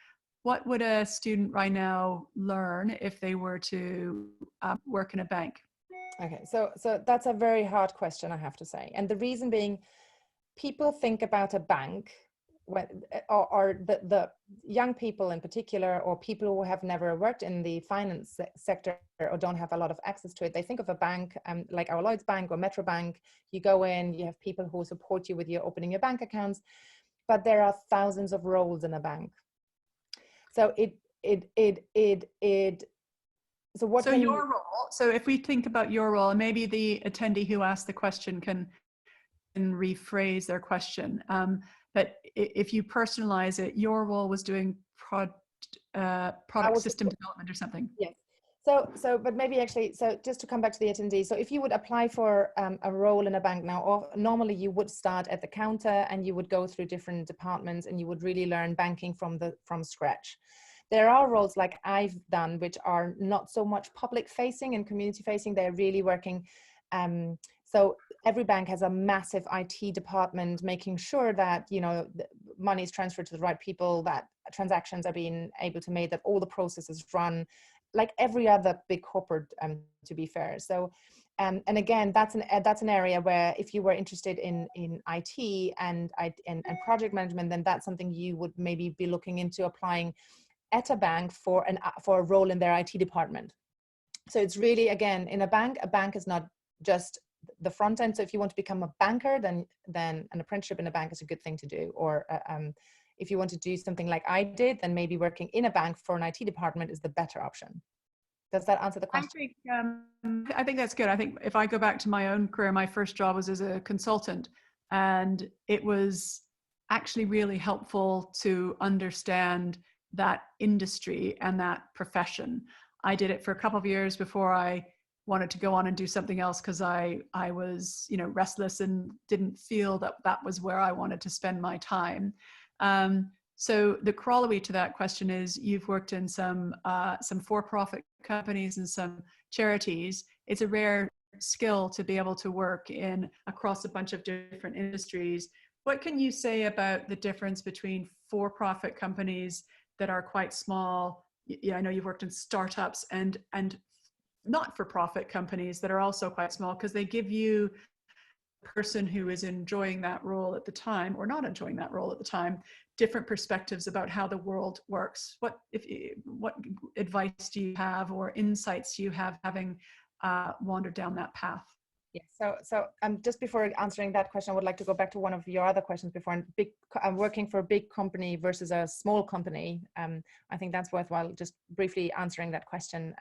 S1: what would a student right now learn if they were to work in a bank?
S3: Okay, so that's a very hard question, I have to say. And the reason being, people think about a bank, or the young people in particular, or people who have never worked in the finance sector or don't have a lot of access to it, they think of a bank like our Lloyd's Bank or Metro Bank. You go in, you have people who support you with opening your bank accounts, but there are thousands of roles in a bank. So So your role,
S1: so if we think about your role, and maybe the attendee who asked the question can rephrase their question, but if you personalize it, your role was doing product system development or something.
S3: Yes. So, but maybe actually, so just to come back to the attendee, so if you would apply for a role in a bank now, or normally you would start at the counter and you would go through different departments and you would really learn banking from scratch. There are roles like I've done, which are not so much public facing and community facing. They're really working. So every bank has a massive IT department making sure that, you know, the money is transferred to the right people, that transactions are being able to make, that all the processes run like every other big corporate, to be fair. So, and again, that's an area where if you were interested in IT and project management, then that's something you would maybe be looking into applying at a bank for a role in their IT department. So it's really, again, in a bank is not just the front end. So if you want to become a banker, then an apprenticeship in a bank is a good thing to do. Or if you want to do something like I did, then maybe working in a bank for an IT department is the better option. Does that answer the question?
S1: I think that's good. I think if I go back to my own career, my first job was as a consultant, and it was actually really helpful to understand that industry and that profession. I did it for a couple of years before I wanted to go on and do something else, because I was, you know, restless and didn't feel that that was where I wanted to spend my time. So the corollary to that question is, you've worked in some for-profit companies and some charities. It's a rare skill to be able to work across a bunch of different industries. What can you say about the difference between for-profit companies that are quite small? Yeah, I know you've worked in startups, and not-for-profit companies that are also quite small, because they give you a person who is enjoying that role at the time or not enjoying that role at the time different perspectives about how the world works. What advice do you have, or insights do you have, having wandered down that path?
S3: Yeah, so just before answering that question, I would like to go back to one of your other questions before. I'm working for a big company versus a small company. I think that's worthwhile just briefly answering that question.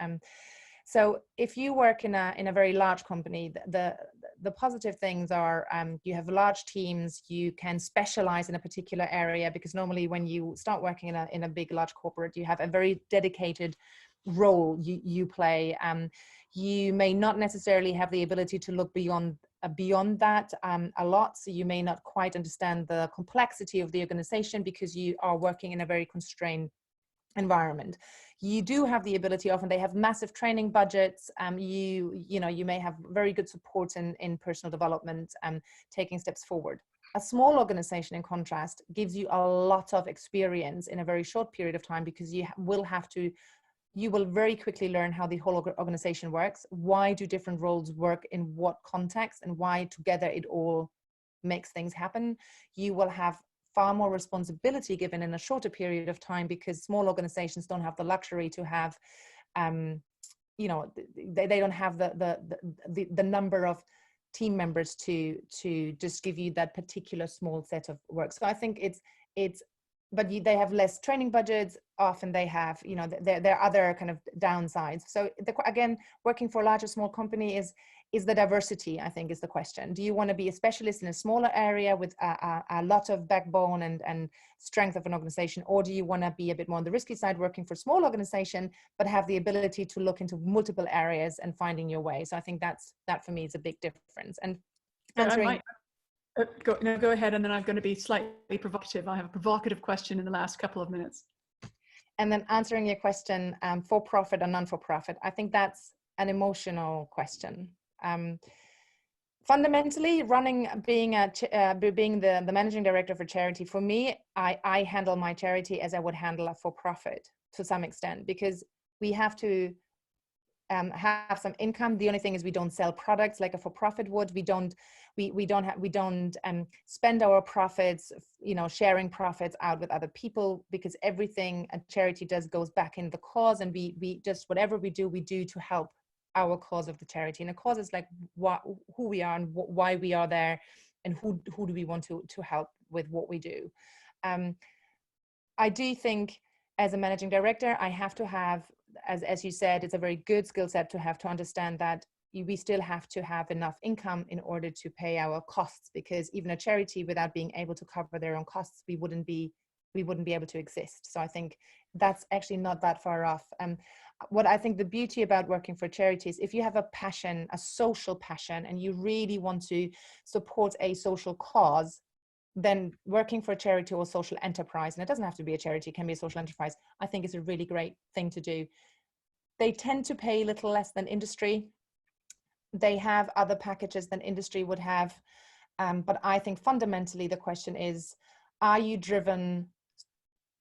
S3: So if you work in a very large company, the positive things are you have large teams, you can specialize in a particular area, because normally when you start working in a big, large corporate, you have a very dedicated role you play. You may not necessarily have the ability to look beyond that a lot. So you may not quite understand the complexity of the organization because you are working in a very constrained environment. You do have the ability, often they have massive training budgets. You may have very good support in personal development and taking steps forward. A small organization, in contrast, gives you a lot of experience in a very short period of time, because you will very quickly learn how the whole organization works. Why do different roles work in what context, and why together it all makes things happen. You will have far more responsibility given in a shorter period of time, because small organizations don't have the luxury to have, they don't have the number of team members to just give you that particular small set of work. So I think but they have less training budgets. Often they have, there are other kind of downsides. So again, working for a large or small company is the diversity, I think, is the question. Do you want to be a specialist in a smaller area with a lot of backbone and strength of an organization? Or do you want to be a bit more on the risky side, working for a small organization, but have the ability to look into multiple areas and finding your way? So I think that for me is a big difference. And answering...
S1: Go ahead, and then I'm going to be slightly provocative. I have a provocative question in the last couple of minutes.
S3: And then answering your question, for-profit or non-for-profit, I think that's an emotional question. Fundamentally, being the managing director for charity, for me, I handle my charity as I would handle a for-profit to some extent, because we have to have some income. The only thing is we don't sell products like a for-profit would. We don't spend our profits, sharing profits out with other people, because everything a charity does goes back in the cause, and we just, whatever we do to help our cause of the charity. And the cause is like who we are and why we are there, and who do we want to help with what we do. I do think as a managing director, I have to have, as you said, it's a very good skill set to have, to understand that we still have to have enough income in order to pay our costs, because even a charity, without being able to cover their own costs, we wouldn't be able to exist. So I think that's actually not that far off. What I think the beauty about working for charities, if you have a passion, a social passion, and you really want to support a social cause, then working for a charity or social enterprise, and it doesn't have to be a charity, it can be a social enterprise, I think is a really great thing to do. They tend to pay a little less than industry. they have other packages than industry would have. But I think fundamentally the question is, are you driven,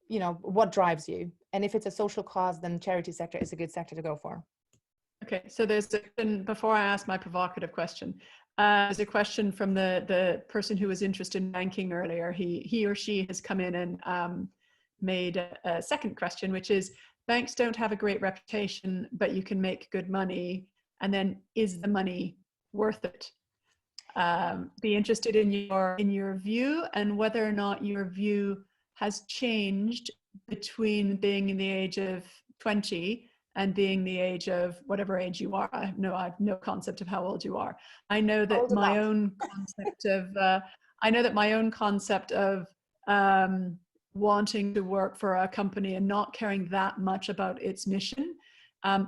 S3: you know, what drives you? And if it's a social cause, then charity sector is a good sector to go for.
S1: Okay, so before I ask my provocative question, there's a question from the person who was interested in banking earlier. He or she has come in and made a second question, which is, banks don't have a great reputation, but you can make good money. And then, is the money worth it? Be interested in your view, and whether or not your view has changed between being in the age of 20 and being the age of whatever age you are. I have no concept of how old you are. I know that my own concept of wanting to work for a company and not caring that much about its mission,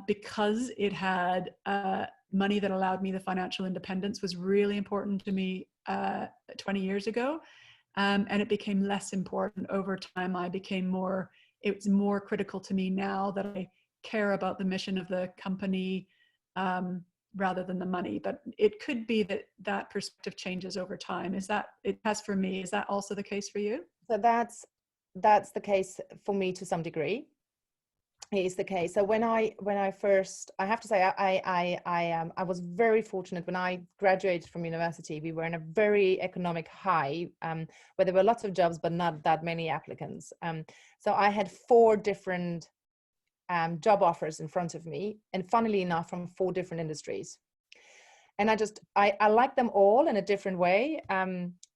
S1: because it had money that allowed me the financial independence, was really important to me 20 years ago. And it became less important over time. It's more critical to me now that I care about the mission of the company rather than the money. But it could be that perspective changes over time. It has for me. Is that also the case for you?
S3: So that's the case for me to some degree. It is the case. So when I first, I have to say, I was very fortunate when I graduated from university. We were in a very economic high, where there were lots of jobs, but not that many applicants. So I had 4 different job offers in front of me, and funnily enough, from 4 different industries. And I like them all in a different way.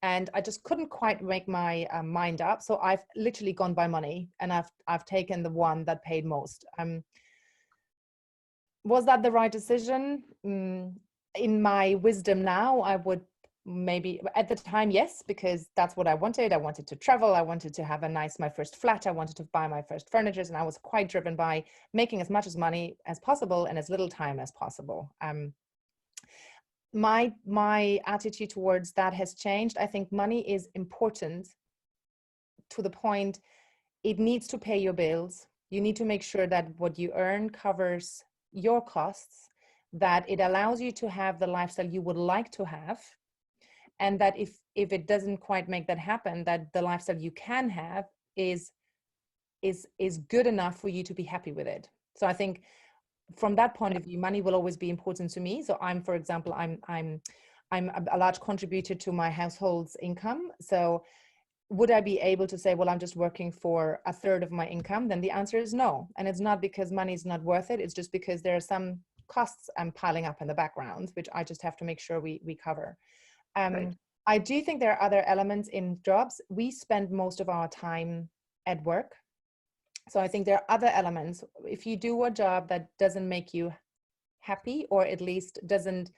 S3: And I just couldn't quite make my mind up. So I've literally gone by money, and I've taken the one that paid most. Was that the right decision? In my wisdom now, I would maybe, at the time, yes, because that's what I wanted. I wanted to travel. I wanted to have my first flat. I wanted to buy my first furniture. And I was quite driven by making as much as money as possible and as little time as possible. My attitude towards that has changed. I think money is important to the point it needs to pay your bills. You need to make sure that what you earn covers your costs, that it allows you to have the lifestyle you would like to have, and that if it doesn't quite make that happen, that the lifestyle you can have is good enough for you to be happy with it. So I think from that point of view, money will always be important to me. So for example, I'm a large contributor to my household's income. So would I be able to say, well, I'm just working for 1/3 of my income? Then the answer is no. And it's not because money is not worth it. It's just because there are some costs piling up in the background, which I just have to make sure we cover. Right. I do think there are other elements in jobs. We spend most of our time at work. So I think there are other elements. If you do a job that doesn't make you happy, or at least doesn't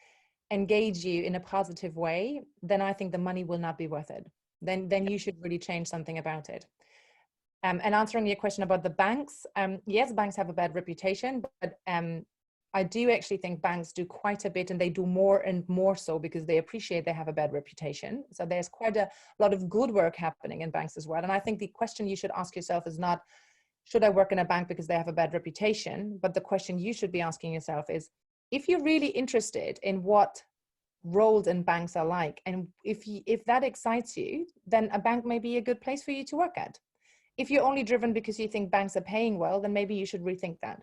S3: engage you in a positive way, then I think the money will not be worth it. Then you should really change something about it. And answering your question about the banks, yes, banks have a bad reputation, but I do actually think banks do quite a bit, and they do more and more so because they appreciate they have a bad reputation. So there's quite a lot of good work happening in banks as well. And I think the question you should ask yourself is not, should I work in a bank because they have a bad reputation? But the question you should be asking yourself is, if you're really interested in what roles in banks are like, and if that excites you, then a bank may be a good place for you to work at. If you're only driven because you think banks are paying well, then maybe you should rethink that.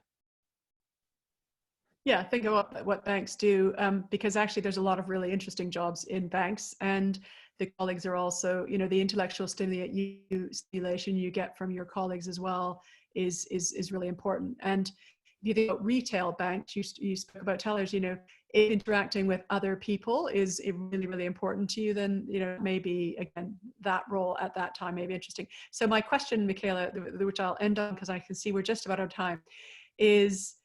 S1: Yeah, think about what banks do, because actually there's a lot of really interesting jobs in banks, and the colleagues are also, the intellectual stimulation you get from your colleagues as well is really important. And if you think about retail banks, you spoke about tellers, interacting with other people is really, really important to you, then, maybe again, that role at that time may be interesting. So my question, Michaela, which I'll end on because I can see we're just about out of time, is,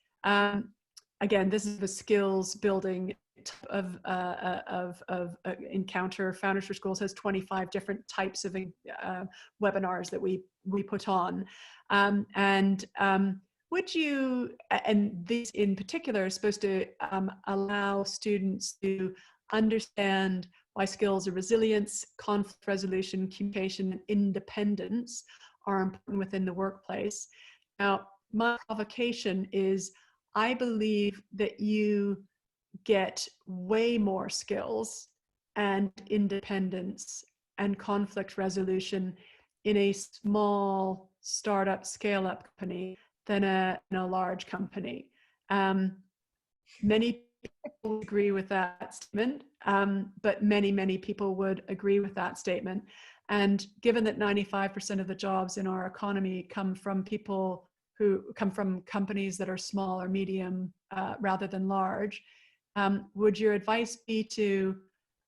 S1: again, this is the skills building type of encounter. Founders for Schools has 25 different types of webinars that we put on. Would you, and this in particular is supposed to allow students to understand why skills of resilience, conflict resolution, communication, and independence are important within the workplace. Now, my provocation is, I believe that you get way more skills and independence and conflict resolution in a small startup scale-up company than in a large company. Many people agree with that statement, but many people would agree with that statement. And given that 95% of the jobs in our economy come from people who come from companies that are small or medium rather than large, would your advice be to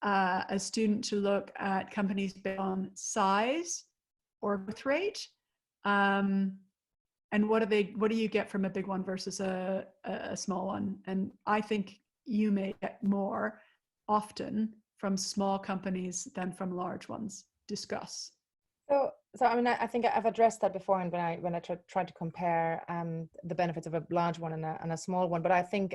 S1: a student to look at companies based on size or growth rate? And what do you get from a big one versus a small one? And I think you may get more often from small companies than from large ones. Discuss.
S3: So I mean, I think I've addressed that before, and when I tried to compare the benefits of a large one and a small one. But I think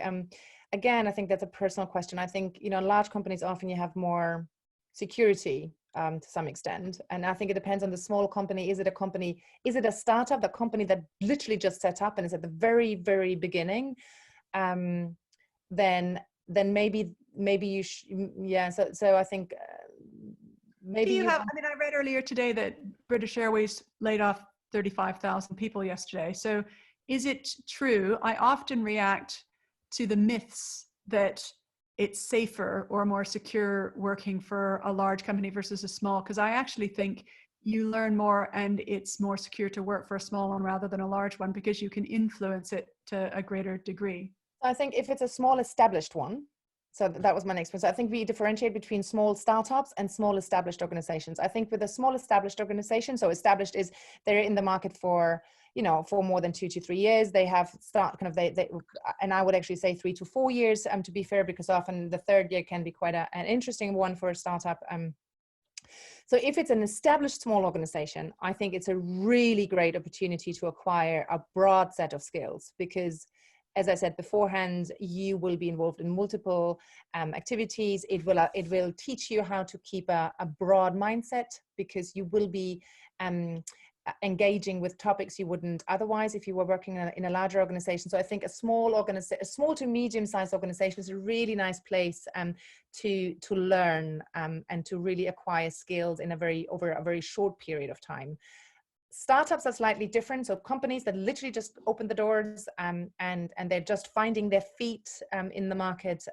S3: again, I think that's a personal question. I think, you know, large companies often you have more security to some extent, and I think it depends on the small company. Is it a startup, the company that literally just set up and is at the very beginning? Then maybe you yeah. So I think. Maybe
S1: I mean, I read earlier today that British Airways laid off 35,000 people yesterday. So is it true? I often react to the myths that it's safer or more secure working for a large company versus a small, because I actually think you learn more and it's more secure to work for a small one rather than a large one because you can influence it to a greater degree.
S3: I think if it's a small established one, so that was my next one. So I think we differentiate between small startups and small established organizations. I think with a small established organization, so established is they're in the market for, you know, for more than 2 to 3 years. They have and I would actually say 3 to 4 years, to be fair, because often the third year can be quite an interesting one for a startup. So if it's an established small organization, I think it's a really great opportunity to acquire a broad set of skills because, as I said beforehand, you will be involved in multiple activities. It will teach you how to keep a broad mindset because you will be engaging with topics you wouldn't otherwise if you were working in a larger organization. So I think a small to medium-sized organization is a really nice place to learn and to really acquire skills in over a very short period of time. Startups are slightly different. So companies that literally just open the doors and they're just finding their feet in the market.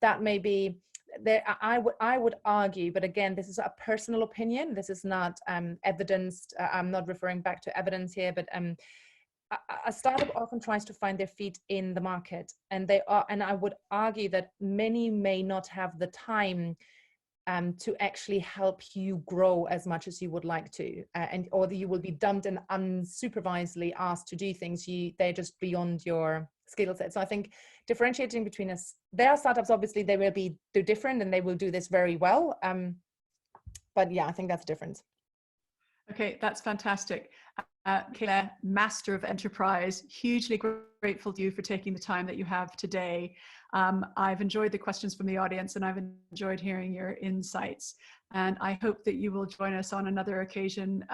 S3: That may be there. I would argue, but again, this is a personal opinion. This is not evidenced. I'm not referring back to evidence here, but a startup often tries to find their feet in the market, and I would argue that many may not have the time to actually help you grow as much as you would like to, or you will be dumped and unsupervisedly asked to do things they're just beyond your skill set. So I think differentiating between us, there are startups, obviously they're different and they will do this very well. But yeah, I think that's a difference.
S1: Okay, that's fantastic. Michaela, Master of Enterprise, hugely grateful to you for taking the time that you have today. I've enjoyed the questions from the audience and I've enjoyed hearing your insights. And I hope that you will join us on another occasion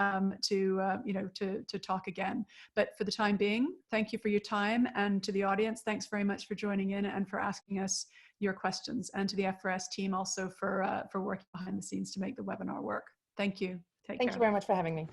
S1: to talk again. But for the time being, thank you for your time, and to the audience, thanks very much for joining in and for asking us your questions, and to the F4S team also for working behind the scenes to make the webinar work. Thank you. Take care.
S3: Thank you very much for having me.